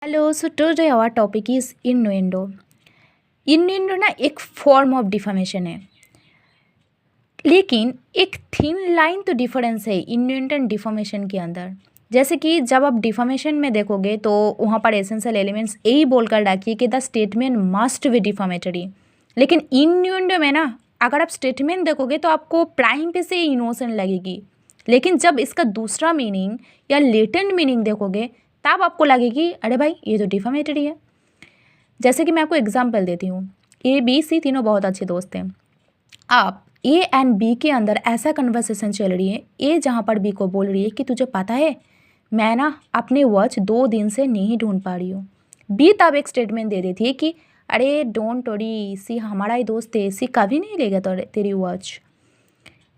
Hello, so today our topic is innuendo. Innuendo ना एक form of deformation है, लेकिन एक थिन लाइन तो डिफरेंस है इन्नुएंडो एंड डिफॉर्मेशन के अंदर। जैसे कि जब आप डिफॉर्मेशन में देखोगे तो वहाँ पर एसेंशियल एलिमेंट्स यही बोलकर डाकिए कि द स्टेटमेंट मस्ट बी डिफॉर्मेटरी, लेकिन इन्नुएंडो में ना अगर आप स्टेटमेंट देखोगे तो आपको प्राइम पे से इनोसेंट लगेगी, लेकिन जब इसका दूसरा मीनिंग या लेटेंट मीनिंग देखोगे तब आपको लगेगी अरे भाई ये तो डिफॉर्मेटरी है। जैसे कि मैं आपको एग्जांपल देती हूँ, ए बी सी तीनों बहुत अच्छे दोस्त हैं। आप ए एंड बी के अंदर ऐसा कन्वर्सेशन चल रही है, ए जहाँ पर बी को बोल रही है कि तुझे पता है मैं ना अपने वॉच 2 दिन से नहीं ढूंढ पा रही हूँ। बी तब एक स्टेटमेंट दे देती है कि अरे डोंट वरी, सी हमारा ही दोस्त है, सी कभी नहीं लेगा तेरी वॉच।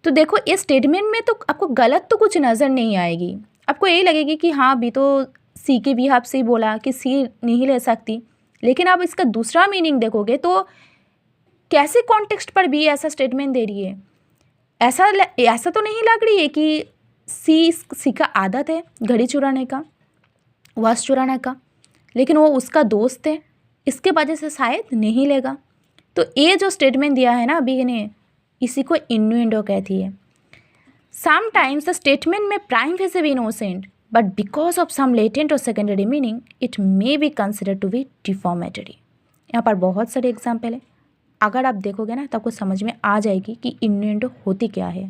तो देखो इस स्टेटमेंट में तो आपको गलत तो कुछ नज़र नहीं आएगी, आपको यही लगेगी कि हाँ बी तो सी के भी हाथ से ही बोला कि सी नहीं ले सकती, लेकिन आप इसका दूसरा मीनिंग देखोगे तो कैसे कॉन्टेक्स्ट पर बी ऐसा स्टेटमेंट दे रही है। ऐसा तो नहीं लग रही है कि सी का आदत है घड़ी चुराने का, वॉच चुराने का, लेकिन वो उसका दोस्त है, इसके वजह से शायद नहीं लेगा। तो ये जो स्टेटमेंट दिया है ना बी ने, इसी को इन्नुएंडो कहती है। समटाइम्स द स्टेटमेंट में prima facie innocent, but because of some latent और secondary meaning it may be consider to be defamatory. यहाँ पर बहुत सारे एग्जाम्पल है, अगर आप देखोगे ना तो आपको समझ में आ जाएगी कि इन्नुएंडो होती क्या है।